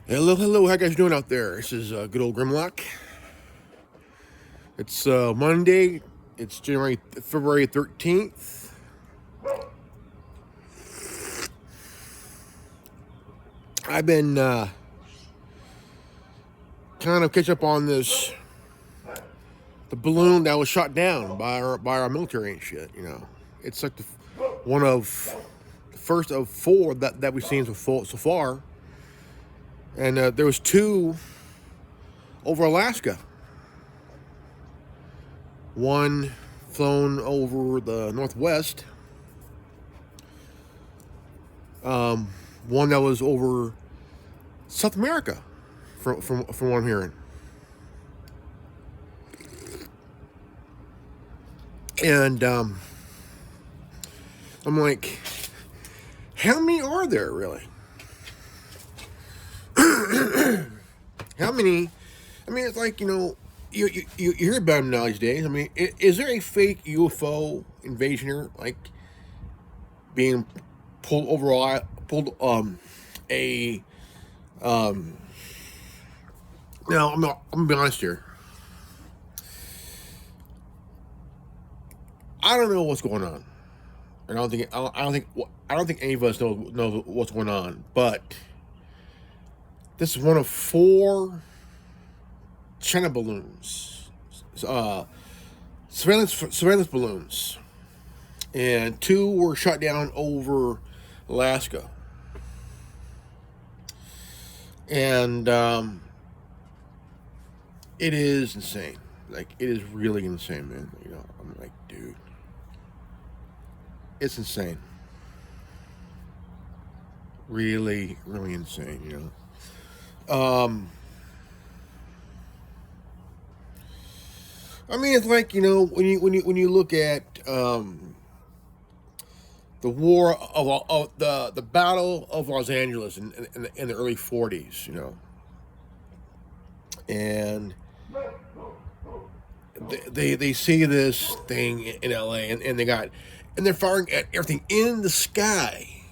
Hello, hello. How you guys doing out there? This is good old Grimlock. It's Monday. It's February 13th. I've been kind of catch up on the balloon that was shot down by our military and shit. It's like one of the first of four that we've seen so far, and there was two over Alaska. One flown over the Northwest. One that was over South America, from what I'm hearing. And I'm like, how many are there really? How many? I mean, it's like, you hear about them nowadays. I mean, is there a fake UFO invasion here, like being pulled a now I'm gonna be honest here. I don't know what's going on. I don't think any of us know what's going on. But this is one of four China balloons, surveillance balloons, and two were shot down over Alaska. And it is insane. Like, it is really insane, man. I'm like, dude, it's insane. Really, really insane. I mean, it's like, when you look at the war of the Battle of Los Angeles in the early '40s, and they see this thing in LA, and they're firing at everything in the sky,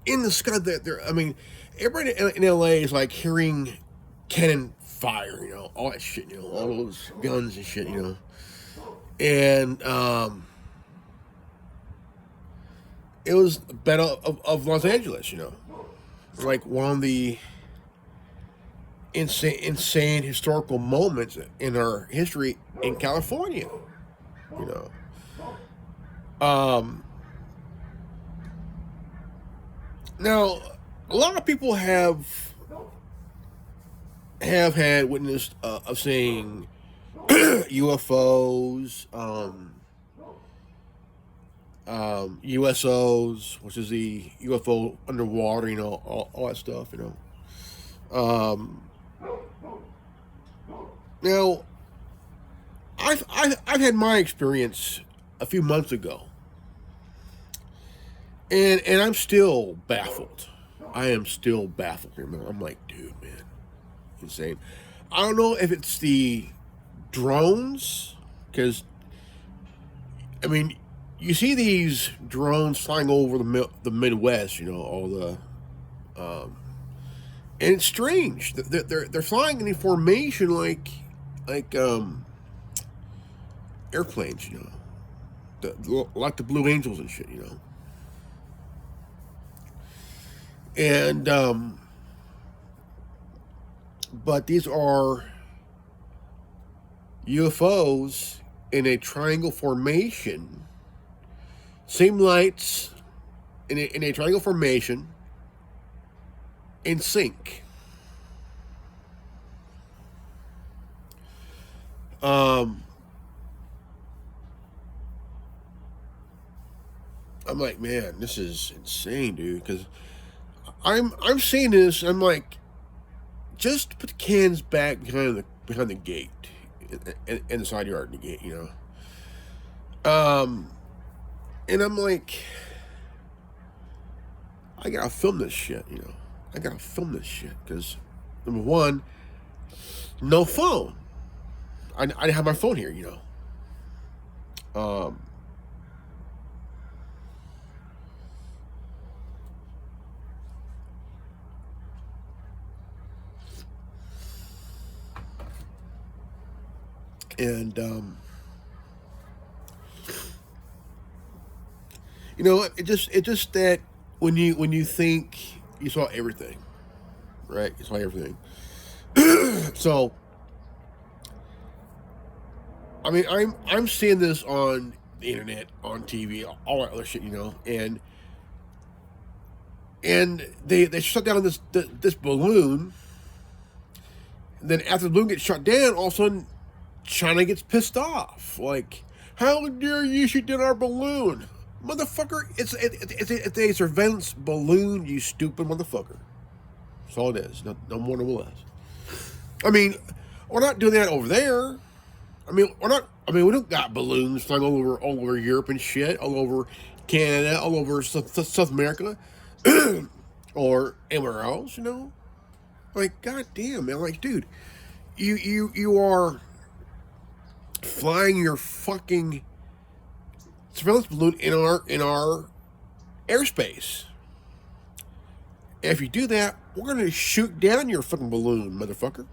I mean, everybody in LA is like hearing cannon fire, all that shit, all those guns and shit, and it was the Battle of Los Angeles, like one of the insane historical moments in our history in California, you know. Now, a lot of people have had witness of seeing UFOs, USOs, which is the UFO underwater, all that stuff, Now, I've had my experience a few months ago, and I'm still baffled. I am still baffled. I'm like, dude, man, insane. I don't know if it's the drones, because I mean, you see these drones flying over the Midwest, all the, and it's strange. They're flying in a formation like airplanes, like the Blue Angels and shit, And but these are UFOs in a triangle formation, same lights in a triangle formation, in sync. I'm like, man, this is insane, dude. Because I'm seeing this. I'm like, just put the cans back behind the gate, in the side yard of the gate, And I'm like, I gotta film this shit, I gotta film this shit because, number one, no phone. I didn't have my phone here, And you know, it just that when you think you saw everything, right? You saw everything. So, I mean, I'm seeing this on the internet, on TV, all that other shit, you know, and they shut down this balloon. And then after the balloon gets shut down, all of a sudden China gets pissed off. Like, how dare you shoot down our balloon? Motherfucker, it's a surveillance balloon, you stupid motherfucker. That's all it is. No more, no less. I mean, we're not doing that over there. I mean, we don't got balloons flying all over Europe and shit, all over Canada, all over South America, or anywhere else, you know? Like, goddamn, man. Like, dude, you are flying your fucking surveillance balloon in our airspace. And if you do that, we're gonna shoot down your fucking balloon, motherfucker.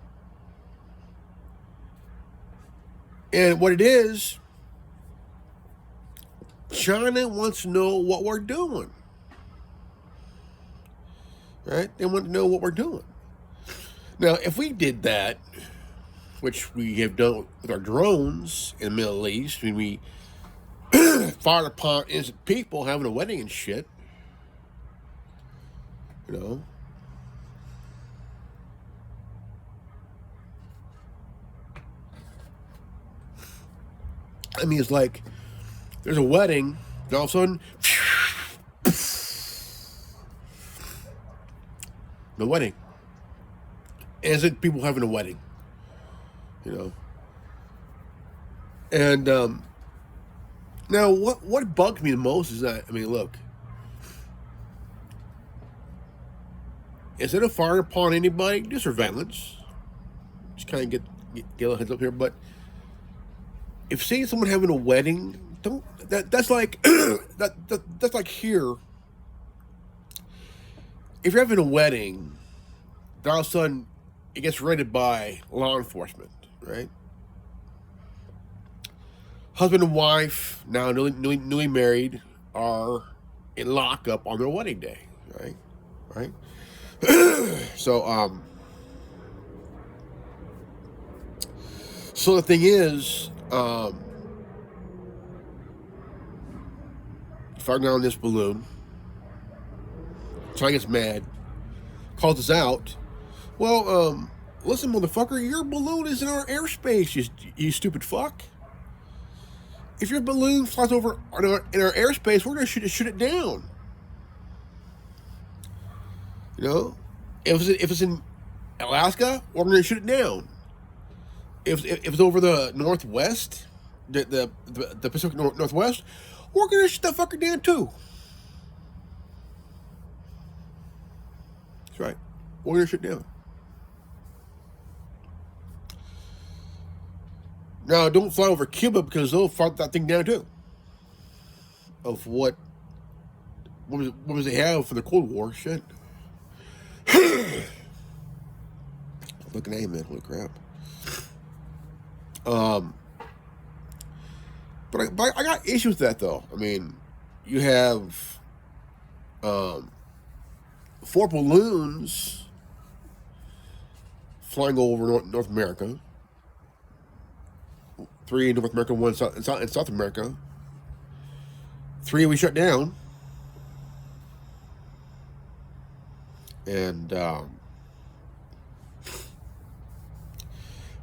And what it is, China wants to know what we're doing. Right? They want to know what we're doing. Now, if we did that, which we have done with our drones in the Middle East, when we fired upon innocent people having a wedding and shit, you know, I mean, it's like there's a wedding, and all of a sudden, the wedding. As in people having a wedding, you know. And now, what bugs me the most is that, I mean, look, instead of firing upon anybody, do surveillance. Just kind of get a heads up here, but if seeing someone having a wedding, don't that's like that's like here. If you're having a wedding, then all of a sudden it gets raided by law enforcement, right? Husband and wife, now newly married, are in lockup on their wedding day, right? Right? So the thing is, firing down this balloon, China gets mad, calls us out. Well, listen, motherfucker, your balloon is in our airspace, you stupid fuck. If your balloon flies over in our airspace, we're gonna shoot it down. You know, if it's in Alaska, we're gonna shoot it down. If it's over the Northwest, the Pacific Northwest, we're gonna shoot that fucker down too. That's right. We're gonna shoot it down. Now, don't fly over Cuba because they'll fire that thing down too. Of what was they have for the Cold War? Shit. Looking at him, man. Holy crap. But I got issues with that though. I mean, you have 4 balloons flying over North America. 3 in North America, 1 in South America. 3 we shut down. And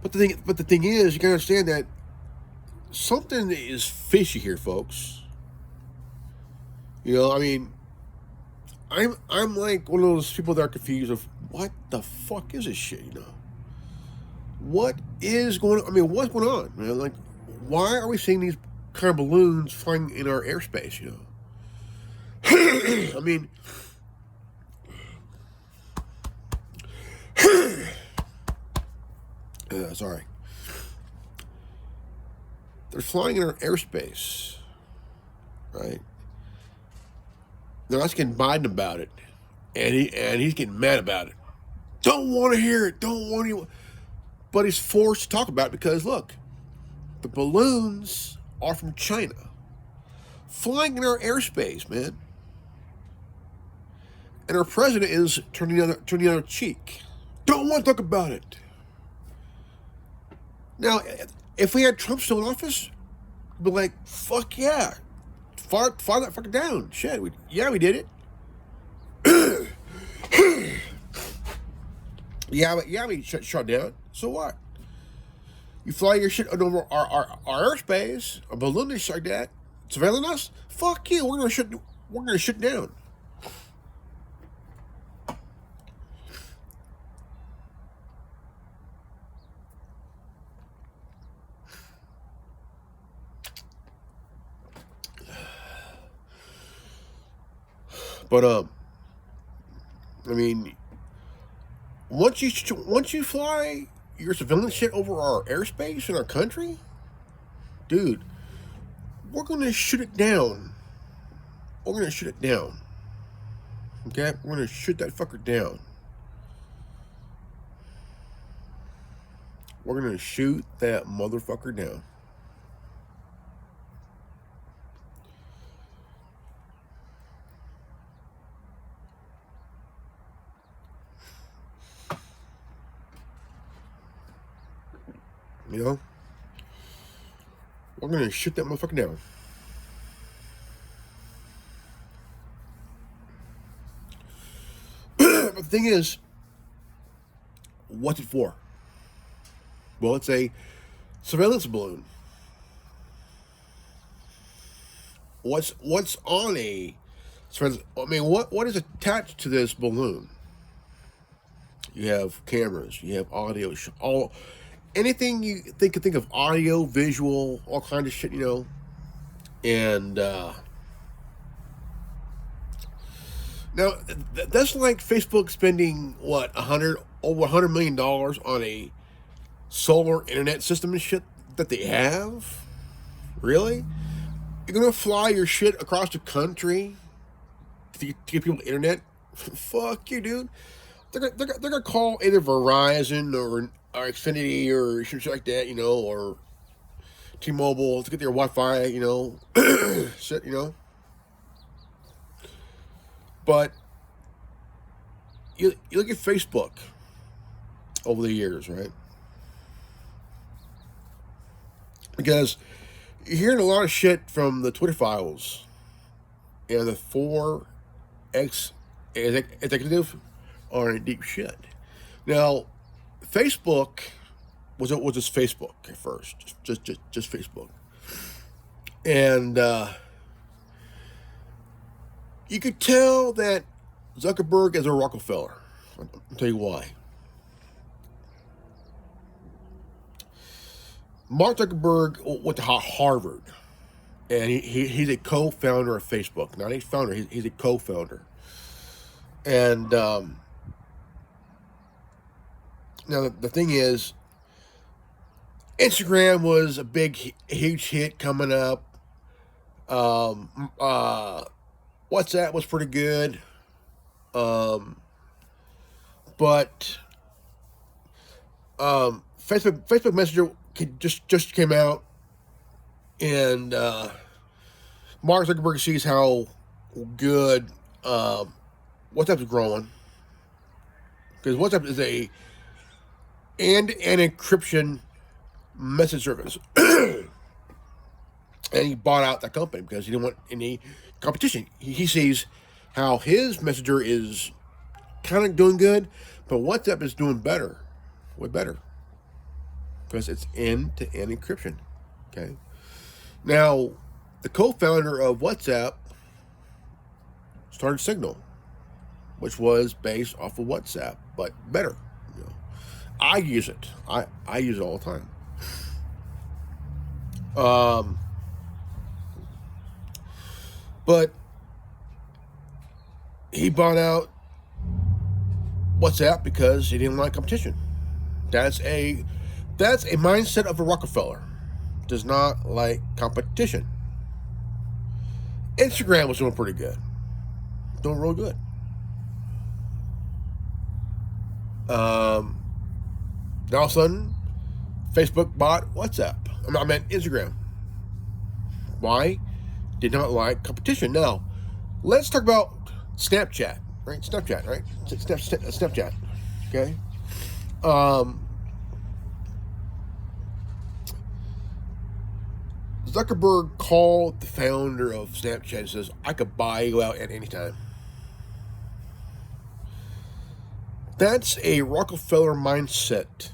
but the thing is, you gotta understand that something is fishy here, folks. You know, I mean, I'm like one of those people that are confused of what the fuck is this shit, you know? What is going on? I mean, what's going on, man? Like, why are we seeing these kind of balloons flying in our airspace, you know? I mean, sorry. They're flying in our airspace, right? They're asking Biden about it, and he's getting mad about it. Don't want to hear it. Don't want to. But he's forced to talk about it because, look, the balloons are from China, flying in our airspace, man. And our president is turning the other cheek. Don't want to talk about it. Now, if we had Trump still in office, we'd be like, fuck yeah. Fire that fucker down. Shit, we did it. we shut down. So what? You fly your shit over our airspace, a balloon is like that, surveilling us? Fuck you, we're gonna shut down. But I mean, once you fly your civilian shit over our airspace in our country, dude, we're gonna shoot it down. We're gonna shoot it down. Okay, we're gonna shoot that fucker down. We're gonna shoot that motherfucker down. You know? We're gonna shoot that motherfucker down. But the thing is, what's it for? Well, it's a surveillance balloon. What's on a surveillance? I mean, what is attached to this balloon? You have cameras. You have audio. Anything you think of, audio, visual, all kinds of shit, you know. And now that's like Facebook spending over $100 million on a solar internet system and shit that they have. Really? You're gonna fly your shit across the country to get people internet? Fuck you, dude. They're gonna call either Verizon or Xfinity or shit like that, you know, or T-Mobile to get their Wi-Fi, you know, shit, you know. But you look at Facebook over the years, right? Because you're hearing a lot of shit from the Twitter files and the 4X executive are in deep shit. Now, Facebook was just Facebook at first, just Facebook, and you could tell that Zuckerberg is a Rockefeller. I'll tell you why. Mark Zuckerberg went to Harvard, and he's a co-founder of Facebook. Not a founder; he's a co-founder, and now, the thing is, Instagram was a big, huge hit coming up. WhatsApp was pretty good. But Facebook Messenger just came out, and Mark Zuckerberg sees how good WhatsApp is growing, because WhatsApp is an encryption message service. And he bought out that company because he didn't want any competition. He sees how his messenger is kind of doing good, but WhatsApp is doing better, way better, because it's end-to-end encryption. Okay. Now, the co-founder of WhatsApp started Signal, which was based off of WhatsApp, but better. You know, I use it. I use it all the time. But he bought out WhatsApp because he didn't like competition. That's a mindset of a Rockefeller. Does not like competition. Instagram was doing pretty good. Doing real good. Now all of a sudden, Facebook bought WhatsApp. I meant Instagram. Why? Did not like competition. Now, let's talk about Snapchat, right? Snapchat, right? Snapchat. Okay. Zuckerberg called the founder of Snapchat and says, "I could buy you out at any time." That's a Rockefeller mindset,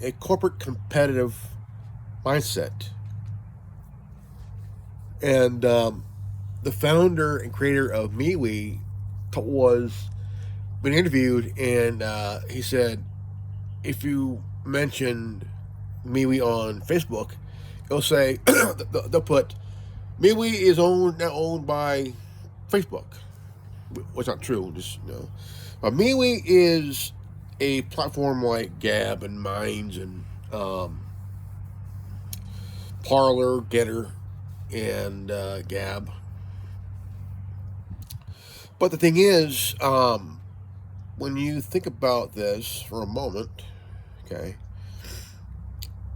a corporate competitive mindset. And the founder and creator of MeWe was been interviewed, and he said, if you mention MeWe on Facebook, it'll say they'll put MeWe is now owned by Facebook. What's not true, just MeWe is a platform like Gab and Minds and Parler, Getter, and Gab. But the thing is, when you think about this for a moment, okay,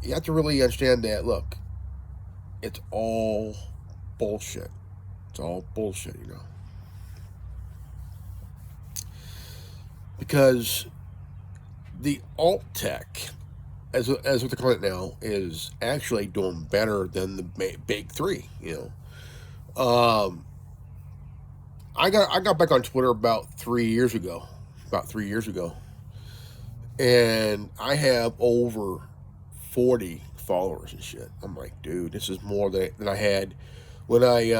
you have to really understand that, look, it's all bullshit. It's all bullshit, Because the alt tech, as what they're calling it now, is actually doing better than the big three. I got back on Twitter about 3 years ago, and I have over 40 followers and shit. I'm like, dude, this is more than I had when I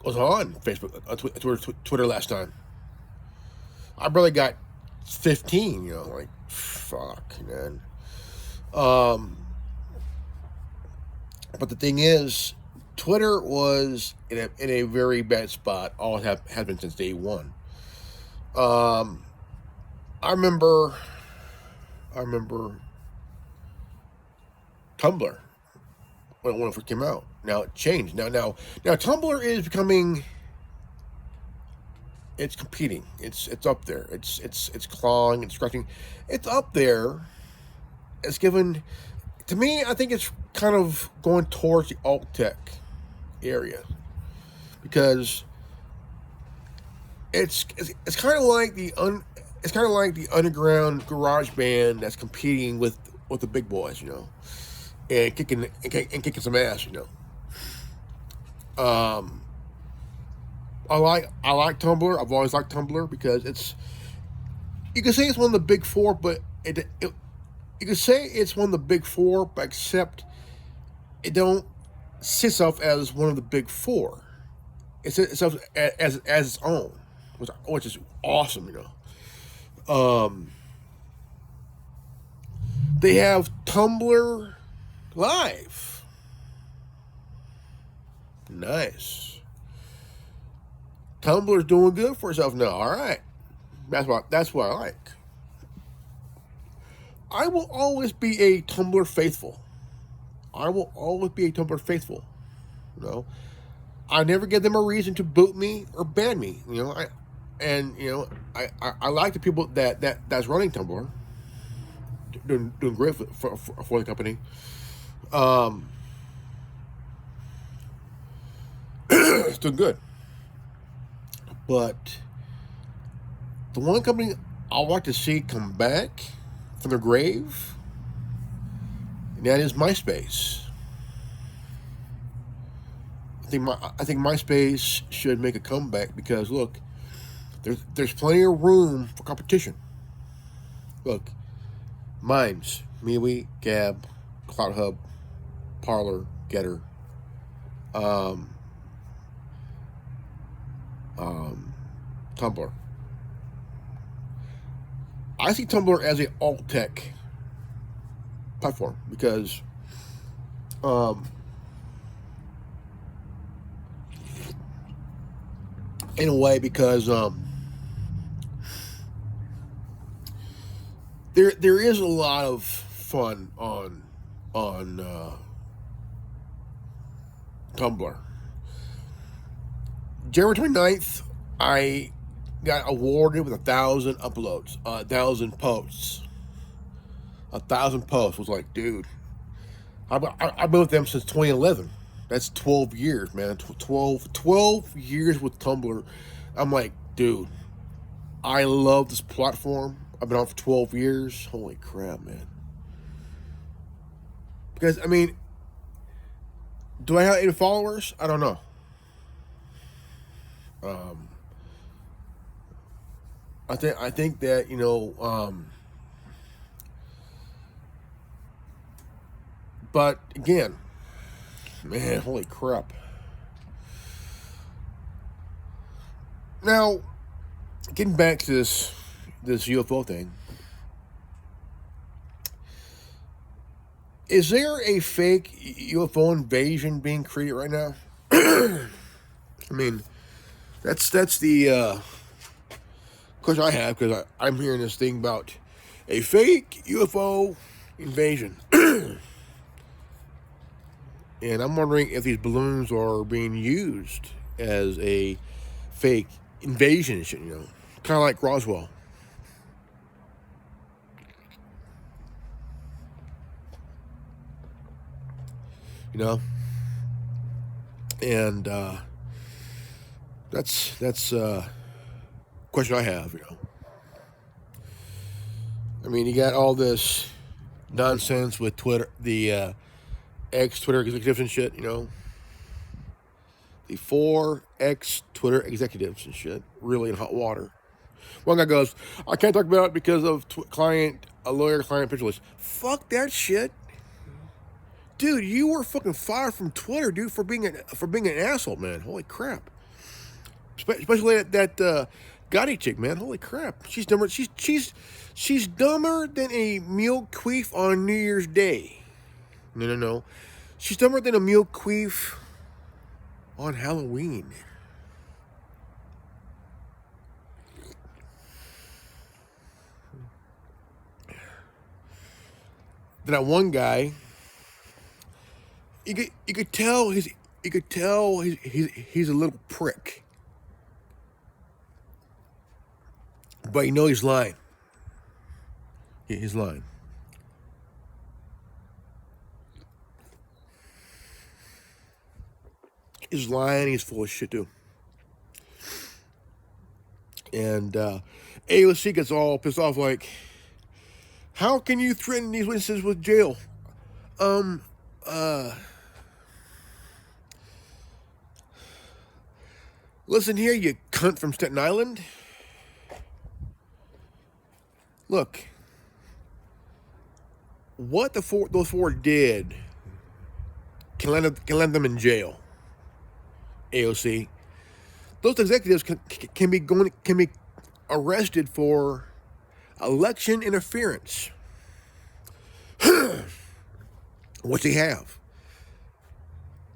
was on Facebook, Twitter last time. I barely got 15, like, fuck, man. But the thing is, Twitter was in a very bad spot. All it has been since day one. I remember Tumblr when it first came out. Now it changed. Now Tumblr is becoming. It's competing. It's up there. It's clawing and scratching. It's up there. It's given. To me, I think it's kind of going towards the alt tech area, because it's kind of like the underground garage band that's competing with the big boys, and kicking some ass, I like Tumblr. I've always liked Tumblr because you can say it's one of the big four, but you can say it's one of the big four, but except it don't see itself as one of the big four. It sees itself as its own, which is awesome, They have Tumblr Live. Nice. Tumblr's doing good for itself now. All right, that's what I like. I will always be a Tumblr faithful. I never give them a reason to boot me or ban me. I like the people that's running Tumblr. Doing great for the company. It's doing good. But the one company I like to see come back from their grave, and that is MySpace. I think MySpace should make a comeback because, look, there's plenty of room for competition. Look, Minds, MeWe, Gab, CloutHub, Parler, Getter, Tumblr. I see Tumblr as an alt tech platform because in a way, because there is a lot of fun on Tumblr. January 29th, I got awarded with 1,000 uploads, 1,000 posts. 1,000 posts was like, dude, I've been with them since 2011. That's 12 years, man. 12 years with Tumblr. I'm like, dude, I love this platform. I've been on for 12 years. Holy crap, man. Because, I mean, do I have any followers? I don't know. I think that, you know, but again, man, holy crap. Now, getting back to this UFO thing, is there a fake UFO invasion being created right now? I mean, that's the question I have, because I'm hearing this thing about a fake UFO invasion. And I'm wondering if these balloons are being used as a fake invasion, you know, kind of like Roswell. You know, and that's question I have. You know, I mean, you got all this nonsense with Twitter, the ex-Twitter executives and shit, you know. The 4 ex-Twitter executives and shit, really in hot water. One guy goes, I can't talk about it because of lawyer-client privilege. Fuck that shit. Dude, you were fucking fired from Twitter, dude, for being an asshole, man. Holy crap. Especially that Gotti chick, man. Holy crap. She's dumber. She's dumber than a mule queef on New Year's Day. No. She's dumber than a mule queef on Halloween. Then that one guy, you could tell he's a little prick, but you know he's lying. He's lying. He's lying. He's full of shit too. And AOC gets all pissed off, like, how can you threaten these witnesses with jail? Listen here, you cunt from Staten Island. Look, what those four did can land them in jail. AOC, those executives can be arrested for election interference, which they have.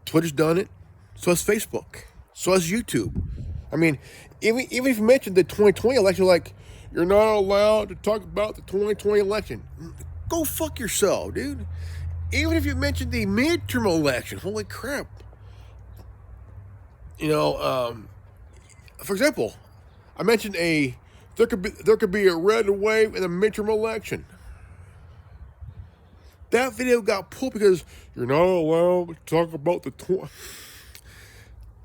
Twitter's done it, so has Facebook, so has YouTube. I mean, even if you mention the 2020 election, like, you're not allowed to talk about the 2020 election. Go fuck yourself, dude. Even if you mentioned the midterm election, holy crap. You know, for example, I mentioned there could be a red wave in the midterm election. That video got pulled because you're not allowed to talk about the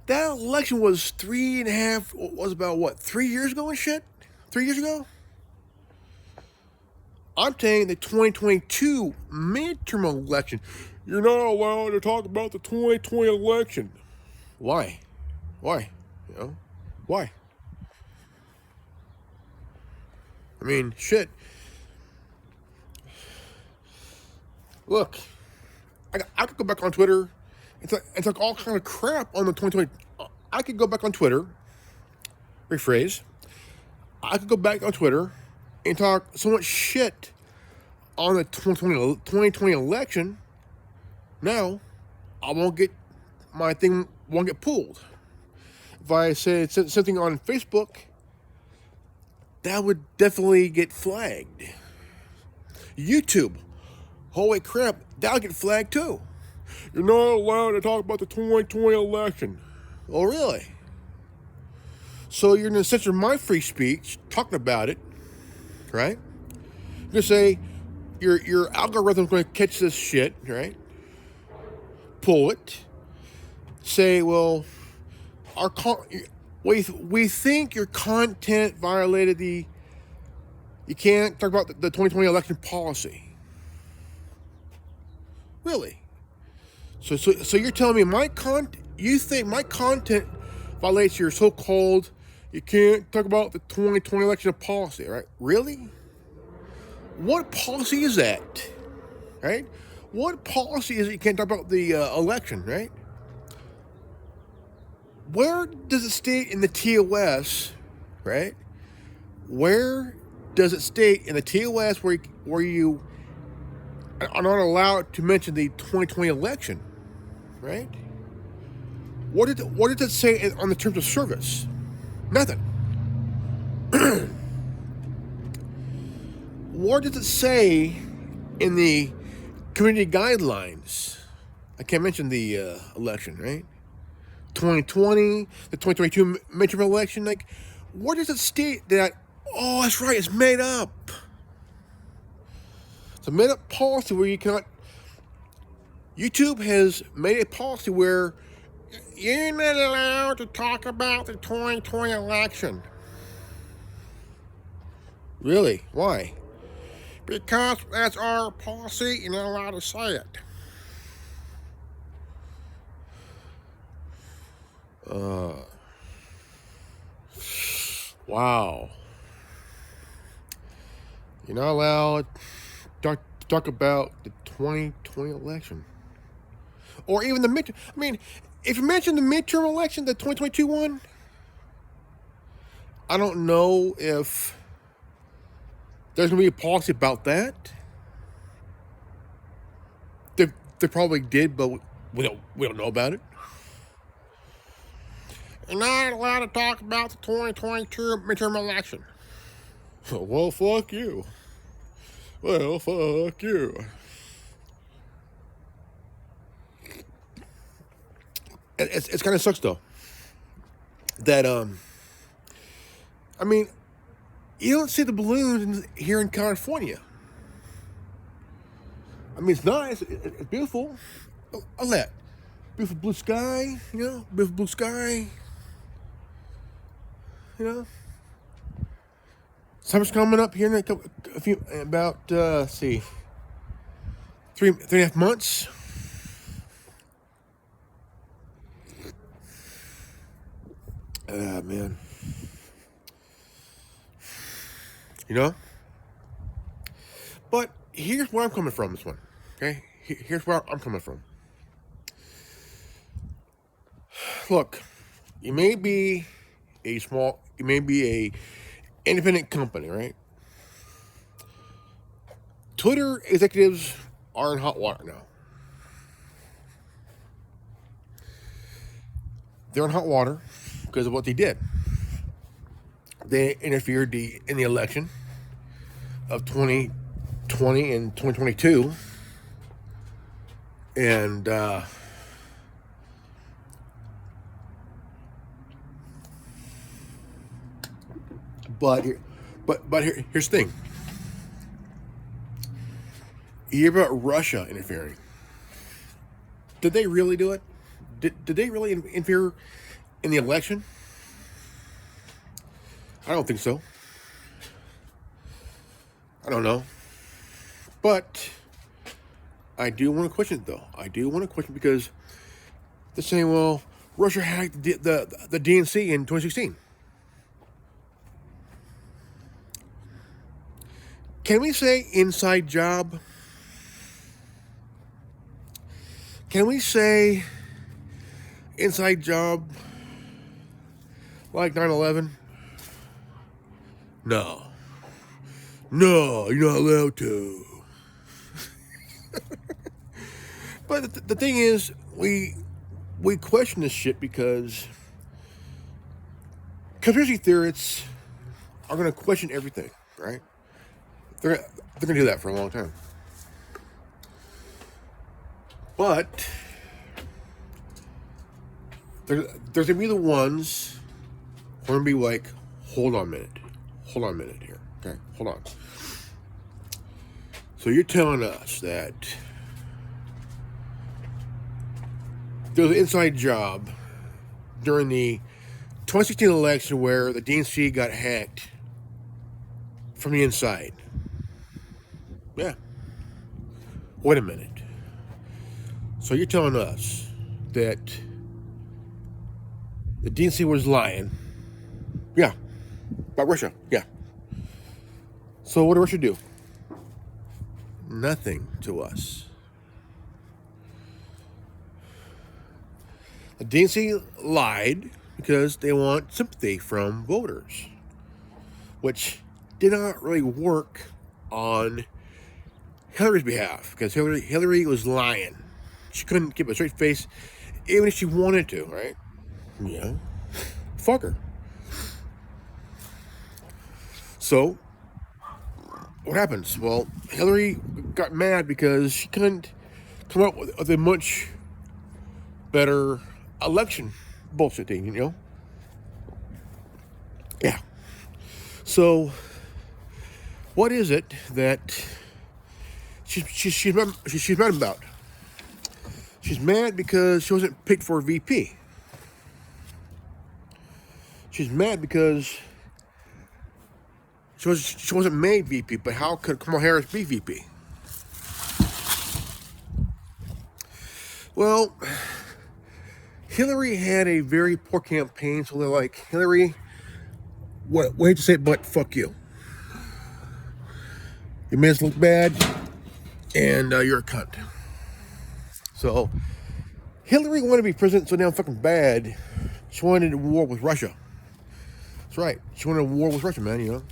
That election was 3 years ago and shit? 3 years ago? I'm saying the 2022 midterm election. You're not allowed to talk about the 2020 election. Why? You know? Why? I mean, shit. Look, I could go back on Twitter. It's like all kind of crap on the 2020. I could go back on Twitter. Rephrase. I could go back on Twitter and talk so much shit on the 2020 election. Now, my thing won't get pulled. If I say something on Facebook, that would definitely get flagged. YouTube, holy crap, that'll get flagged too. You're not allowed to talk about the 2020 election. Oh, really? So you're going to censor my free speech talking about it, right? You're going to say your algorithm's going to catch this shit, right? pull it, say, well, we think your content violated the. You can't talk about the 2020 election policy. Really? So you're telling me you think my content violates your so-called you can't talk about the 2020 election policy, right? Really? What policy is that? Right? What policy is it you can't talk about the election, right? Where does it state in the TOS, right? Where does it state in the TOS where you are not allowed to mention the 2020 election, right? What did it say on the terms of service? Nothing. What does it say in the community guidelines? I can't mention the election, right? 2020, the 2022 midterm election. Like, where does it state that? Oh, that's right. It's made up. It's a made up policy where you cannot. YouTube has made a policy where you're not allowed to talk about the 2020 election. Really? Why? Because that's our policy. You're not allowed to say it. Wow. You're not allowed to talk about the 2020 election. Or even the midterm. I mean, if you mention the midterm election, the 2022 one, I don't know if there's going to be a policy about that. They probably did, but we don't know about it. You're not allowed to talk about the 2022 midterm election. Well, fuck you. Well, fuck you. It's kind of sucks though. That I mean, you don't see the balloons here in California. I mean, it's nice. It's beautiful. All that. Beautiful blue sky, beautiful blue sky. Summer's coming up here in let's see, 3.5 months. Man. But here's where I'm coming from, this one. Okay? Here's where I'm coming from. Look, you may be a independent company, right? Twitter executives are in hot water now. They're in hot water because of what they did. They interfered in the election of 2020 and 2022. And but here's the thing. You hear about Russia interfering. Did they really do it? Did they really interfere in the election? I don't think so. I don't know. But I do want to question it, though. I do want to question because they're saying, well, Russia hacked the DNC in 2016. Can we say inside job? Can we say inside job like 9/11? No, you're not allowed to. But the thing is, we question this shit because conspiracy theorists are going to question everything, right? They're going to do that for a long time. But there's going to be the ones who are going to be like, hold on a minute here. Okay, hold on. So you're telling us that there was an inside job during the 2016 election where the DNC got hacked from the inside. Yeah. Wait a minute. So you're telling us that the DNC was lying? Yeah. About Russia? Yeah. So what did Russia do? Nothing to us. The DNC lied because they want sympathy from voters, which did not really work on Hillary's behalf, because Hillary was lying. She couldn't keep a straight face, even if she wanted to, right? Yeah. Fuck her. So, what happens? Well, Hillary got mad because she couldn't come up with a much better election bullshit thing, you know? Yeah. So, what is it that she's mad about? She's mad because she wasn't picked for VP. She's mad because she wasn't made VP, but how could Kamala Harris be VP? Well, Hillary had a very poor campaign, so they're like, Hillary, what hate to say it, but fuck you. You made us look bad, and you're a cunt. So, Hillary wanted to be president so damn fucking bad, she wanted a war with Russia. That's right, she wanted a war with Russia, man, you know?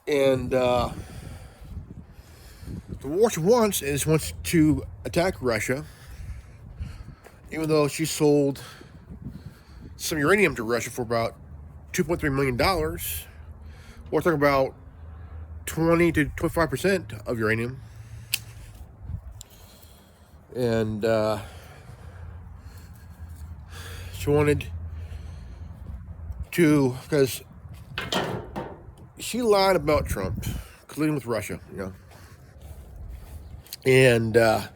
And the war she wants to attack Russia, even though she sold some uranium to Russia for about $2.3 million. We're talking about 20 to 25% of uranium. And she wanted to, because she lied about Trump colluding with Russia, you know. And there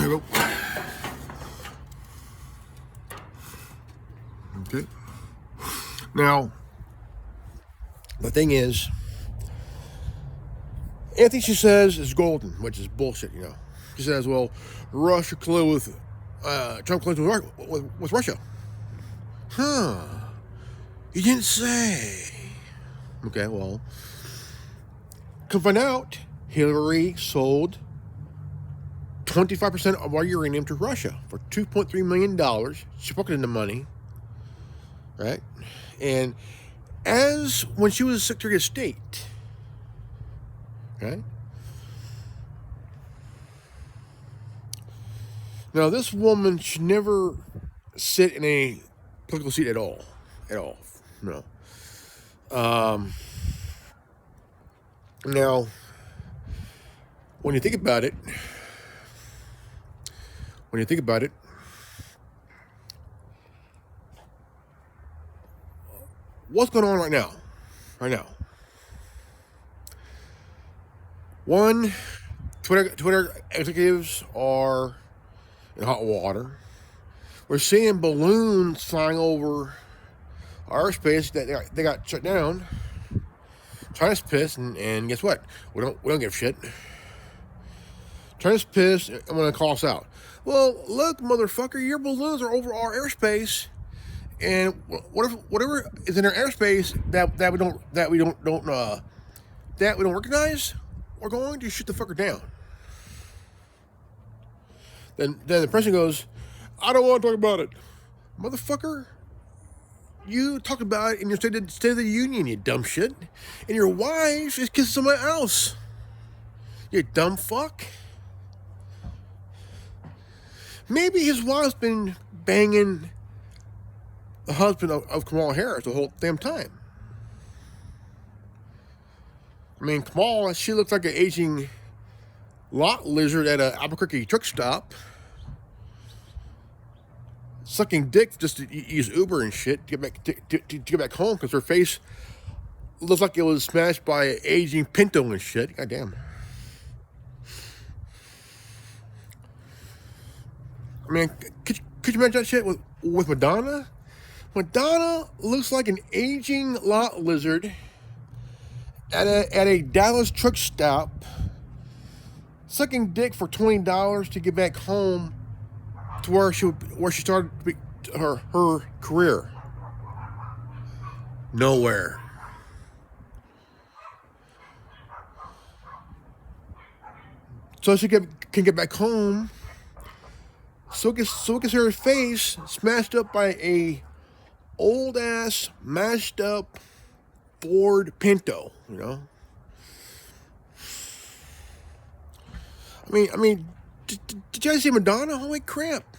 we go. Okay. Now, the thing is, anything she says is golden, which is bullshit, you know. She says, well, Russia colluded with, Trump colluded with Russia. Huh. You didn't say. Okay, well, come find out, Hillary sold 25% of our uranium to Russia for $2.3 million. She pocketed the money, right? And when she was Secretary of State, right? Now, this woman should never sit in a political seat at all. No. Now, when you think about it, what's going on right now? One, Twitter executives are in hot water. We're seeing balloons flying over our airspace that they got shut down. China's pissed, and guess what? We don't give a shit. China's pissed and want to call us out. Well, look, motherfucker, your balloons are over our airspace, and whatever is in our airspace that we don't recognize, we're going to shoot the fucker down. Then the president goes, I don't want to talk about it. Motherfucker, you talk about it in your State of the Union, you dumb shit. And your wife is kissing somebody else. You dumb fuck. Maybe his wife's been banging the husband of Kamala Harris the whole damn time. I mean, Kamala, she looks like an aging lot lizard at an Albuquerque truck stop, sucking dick just to use Uber and shit to get back home because her face looks like it was smashed by an aging Pinto and shit. God damn. I mean, could you imagine that shit with Madonna? Madonna looks like an aging lot lizard at a Dallas truck stop, sucking dick for $20 to get back home to where she started her career. Nowhere. So she can get back home. So it can see her face smashed up by a old ass, mashed up Ford Pinto. You know. I mean, did you guys see Madonna? Holy crap!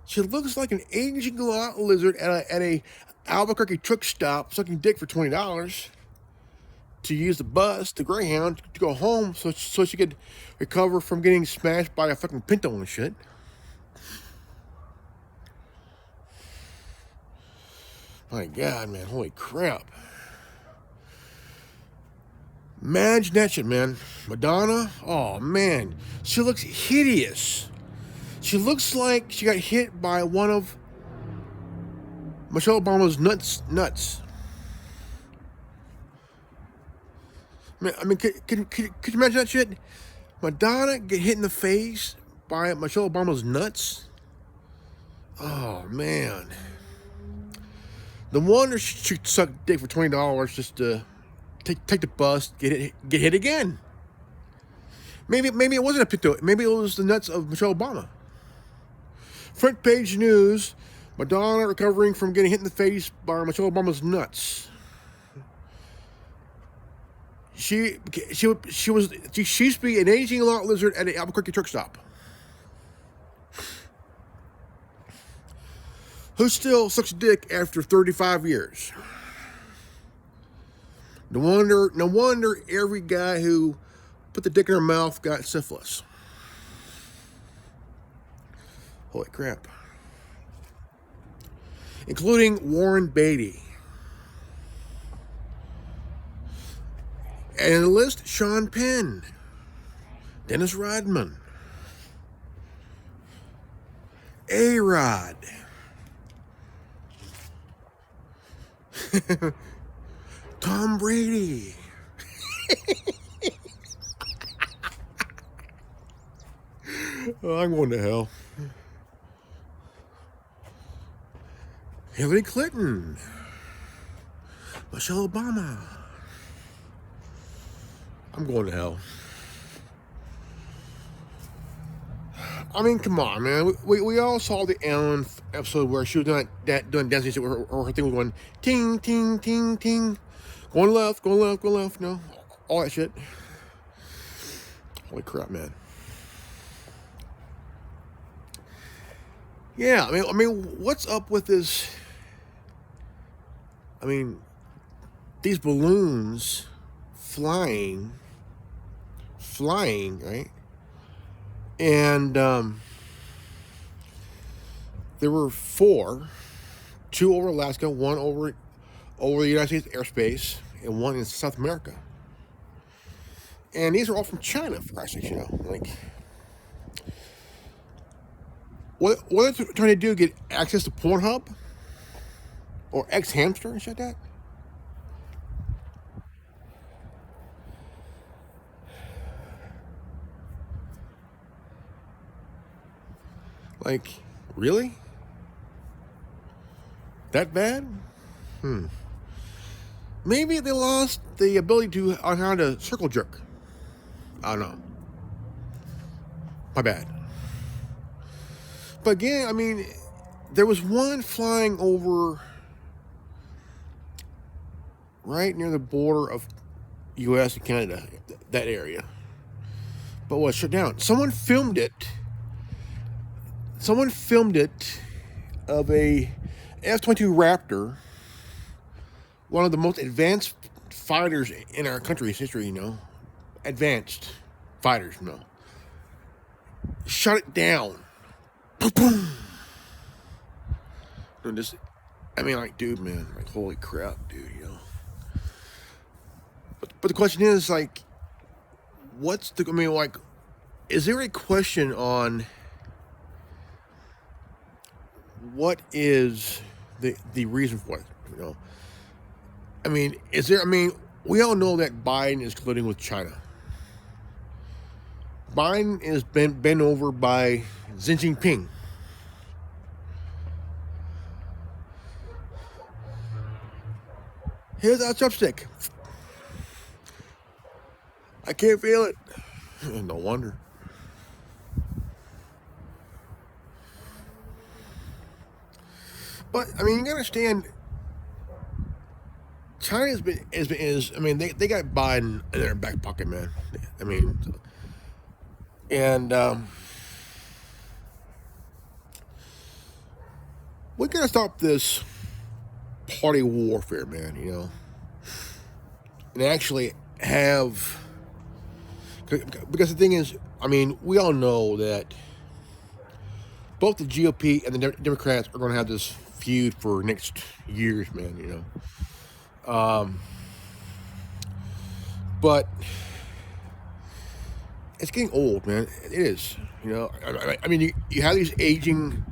She looks like an aging lot lizard at a Albuquerque truck stop, sucking dick for $20 to use the bus, the Greyhound, to go home, so she could recover from getting smashed by a fucking Pinto and shit. My God, man, holy crap! Imagine that shit, man. Madonna, oh man, she looks hideous. She looks like she got hit by one of Michelle Obama's nuts. I mean, could you imagine that shit? Madonna get hit in the face by Michelle Obama's nuts? Oh man. No wonder she sucked dick for $20 just to take the bus, get hit again. Maybe it wasn't a Pinto. Maybe it was the nuts of Michelle Obama. Front page news: Madonna recovering from getting hit in the face by Michelle Obama's nuts. She used to be an aging lot lizard at an Albuquerque truck stop, who still sucks dick after 35 years. No wonder every guy who put the dick in her mouth got syphilis. Holy crap. Including Warren Beatty. And the list: Sean Penn, Dennis Rodman, A-Rod, Tom Brady. Oh, I'm going to hell. Hillary Clinton, Michelle Obama. I'm going to hell. I mean, come on, man. We all saw the Ellen episode where she was doing dancing shit, or her thing was going ting, ting, ting, ting. Going left, no. All that shit. Holy crap, man. Yeah, I mean, what's up with this? I mean, these balloons flying, right? And there were 4, 2 over Alaska, 1 over the United States airspace, and 1 in South America. And these are all from China, for Christ's sake, you know. Like, what are they trying to do? Get access to Pornhub or X-Hamster and shit like that? Like, really? That bad? Maybe they lost the ability on how to circle jerk. I don't know. My bad. But again, I mean, there was one flying over right near the border of U.S. and Canada, that area. But was shut down. Someone filmed it of a F-22 Raptor, one of the most advanced fighters in our country's history, you know. Advanced fighters, you know. Shut it down. Boom, boom. I mean, like, dude, man, like, holy crap, dude, you know. But the question is, like, I mean, like, is there a question on what is the reason for it? You know, I mean, we all know that Biden is colluding with China. Biden is bent over by Xi Jinping. Here's our chopstick. I can't feel it. No wonder. But I mean, you gotta understand, China I mean, they got Biden in their back pocket, man. I mean, and we gotta stop this party warfare, man. You know, and actually have, because the thing is, I mean, we all know that both the GOP and the Democrats are going to have this feud for next years, man. You know, but it's getting old, man. It is. You know, I mean, you have these aging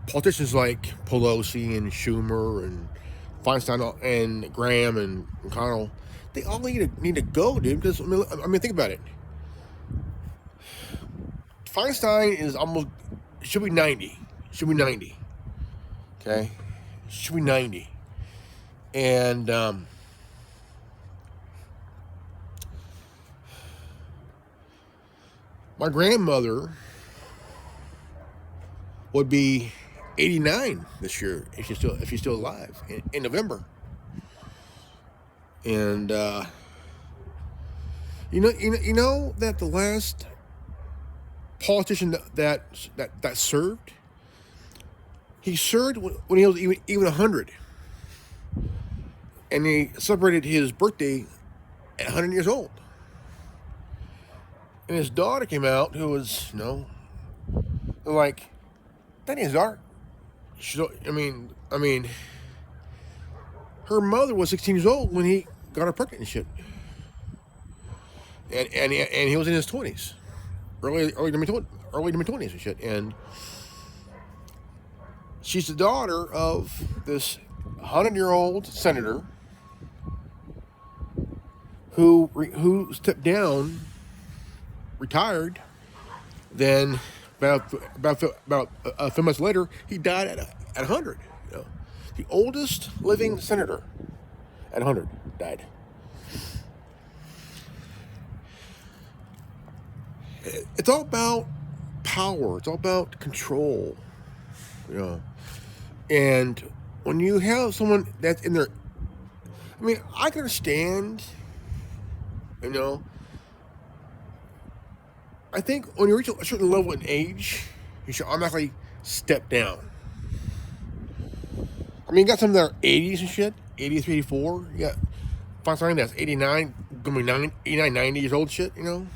politicians like Pelosi and Schumer and Feinstein and Graham and McConnell. They all need to go, dude. Because I mean, think about it. Feinstein is should be 90. Should be 90. Okay, should be 90. And my grandmother would be 89 this year if she's still alive in November. And you know that the last politician that served, he served when he was even 100, and he celebrated his birthday at 100 years old. And his daughter came out, who was, you know, like, that ain't his daughter. I mean, her mother was 16 years old when he got her pregnant and shit. And he was in his 20s, early to mid 20s and shit. And she's the daughter of this 100-year-old senator who stepped down, retired, then about a few months later, he died at 100. You know, the oldest living senator at 100 died. It's all about power. It's all about control. You know, and when you have someone that's in their, I mean, I can understand. You know, I think when you reach a certain level in age, you should automatically step down. I mean, you got some that are 80s and shit, 83, 84. You got find something that's 89, gonna be 89, 90 years old shit, you know?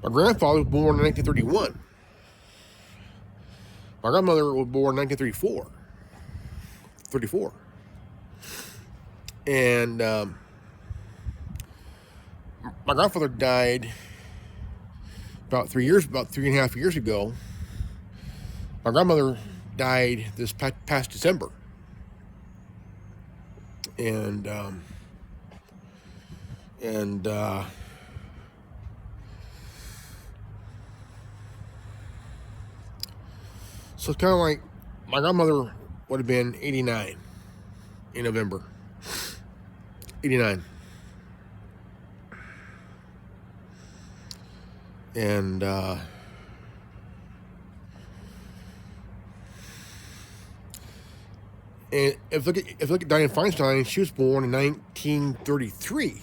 My grandfather was born in 1931. My grandmother was born in 1934. 34. And my grandfather died about 3.5 years ago. My grandmother died this past December. And so it's kind of like my grandmother would have been 89 in November. 89. And if you look at Dianne Feinstein, she was born in 1933.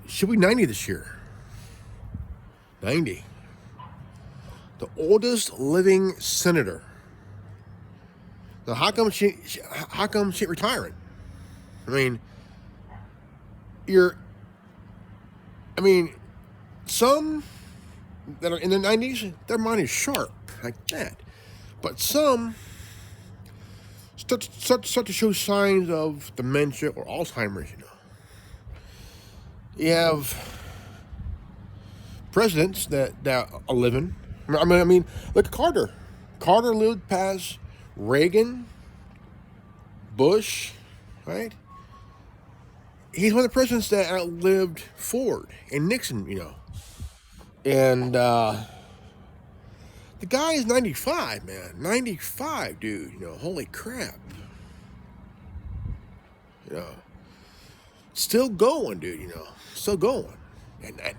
She'll be 90 this year. 90. The oldest living senator. Now, how come she ain't retiring? I mean, some that are in their 90s, their mind is sharp like that. But some start to show signs of dementia or Alzheimer's. You have presidents that are living. I mean, look at Carter. Carter lived past Reagan, Bush, right? He's one of the presidents that outlived Ford and Nixon, And the guy is 95, man. 95, dude. Holy crap. Still going, dude. Still going.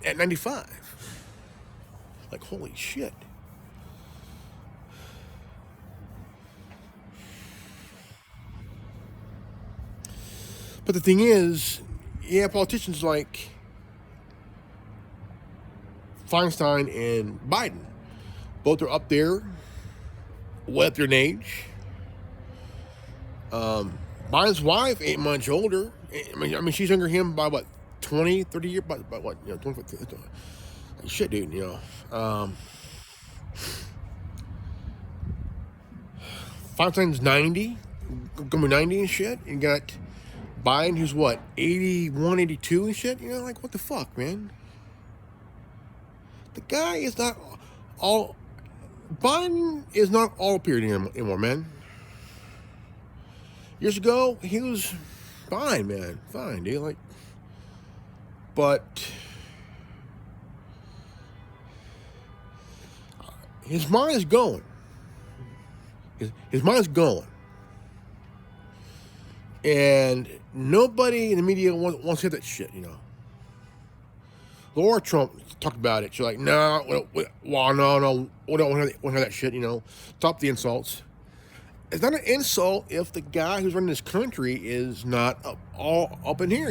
At 95. Like, holy shit. But the thing is, politicians like Feinstein and Biden, both are up there, well up there in age. Biden's wife ain't much older. I mean, she's younger than him by what, 20, 30 years? By what, 20, shit, dude, Feinstein's 90, gonna be 90 and shit. You got Biden, who's what, 81, 82 and shit? Like, what the fuck, man? The guy is not all... Biden is not all period anymore, man. Years ago, he was fine, man. Fine, dude. Like, but... his mind is going. His mind is going. And nobody in the media wants to hear that shit, Laura Trump talked about it. She's like, no, we don't want to hear that shit, Stop the insults. It's not an insult if the guy who's running this country is not all up in here,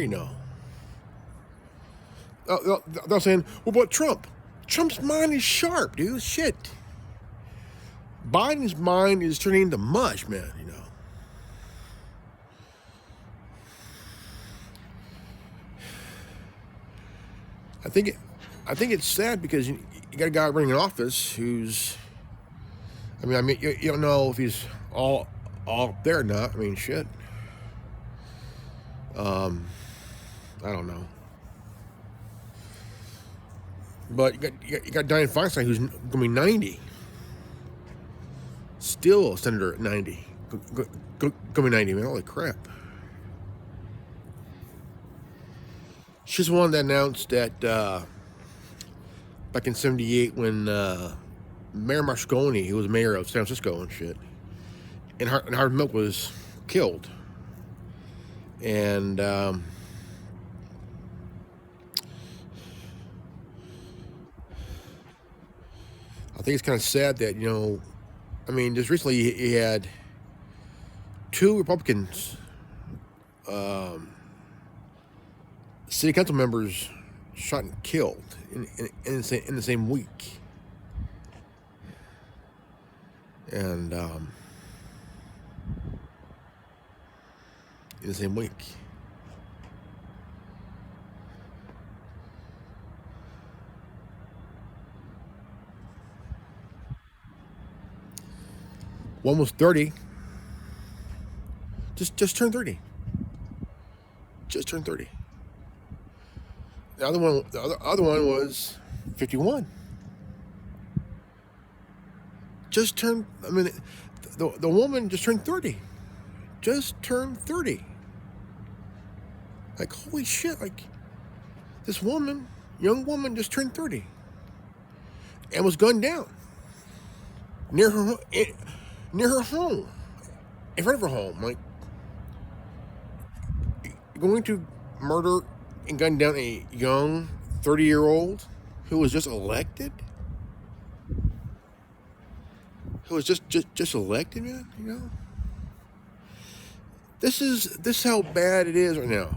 They're saying, well, but Trump? Trump's mind is sharp, dude. Shit. Biden's mind is turning into mush, man, I think it's sad because you got a guy running an office who's, I mean, you don't know if he's all there or not. I mean, shit. I don't know. But you got Dianne Feinstein, who's gonna be 90. Still a senator at 90. Gonna be 90, man. Holy crap. She's the one that announced that back in '78 when Mayor Moscone, who was mayor of San Francisco and shit, and Harvey Milk was killed. And I think it's kind of sad that, I mean, just recently he had two Republicans, city council members shot and killed in the same week. And in the same week. One was 30. Just turned 30. Just turned 30. The other one was 51. Just turned. I mean, the woman just turned 30. Just turned 30. Like, holy shit! Like, this woman, young woman, just turned 30, and was gunned down near her home, in front of her home. Like, going to murder and gun down a young 30-year-old who was just elected, who was just elected, man. This is how bad it is right now.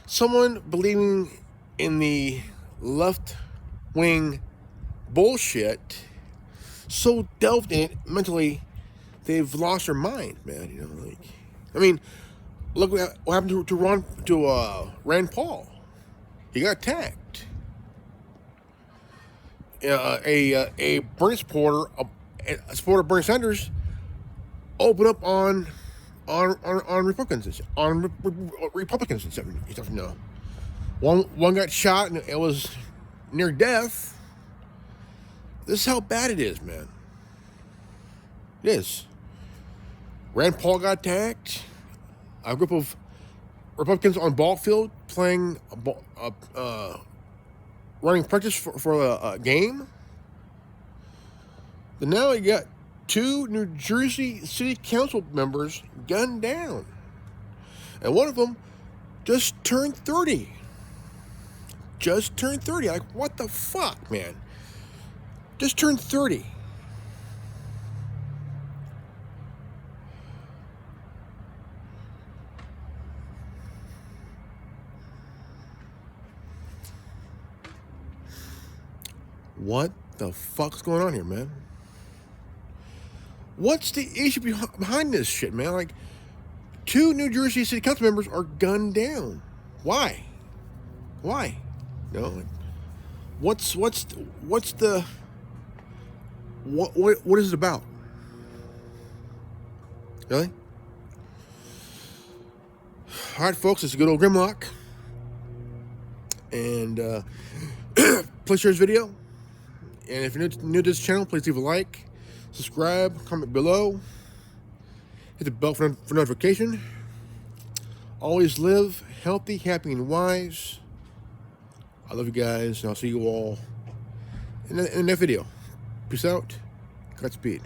Someone believing in the left-wing bullshit, so delved in it mentally, they've lost their mind, man. I mean, look what happened to Rand Paul. He got attacked. A Bernie supporter, a supporter of Bernie Sanders, open up on Republicans, Republicans and stuff. No, one got shot and it was near death. This is how bad it is, man. It is. Rand Paul got attacked. A group of Republicans on ball field playing running practice for a game. Then now you got 2 New Jersey City Council members gunned down. And one of them just turned 30. Just turned 30. Like, what the fuck, man? Just turned 30. What the fuck's going on here, man? What's the issue behind this shit, man? Like, 2 New Jersey City Council members are gunned down. Why? Why? No. Like, what is it about? Really? All right, folks. It's a good old Grimlock, and please share this video. And if you're new to this channel, please leave a like, subscribe, comment below, hit the bell for notification. Always live healthy, happy, and wise. I love you guys, and I'll see you all in the next video. Peace out. Godspeed.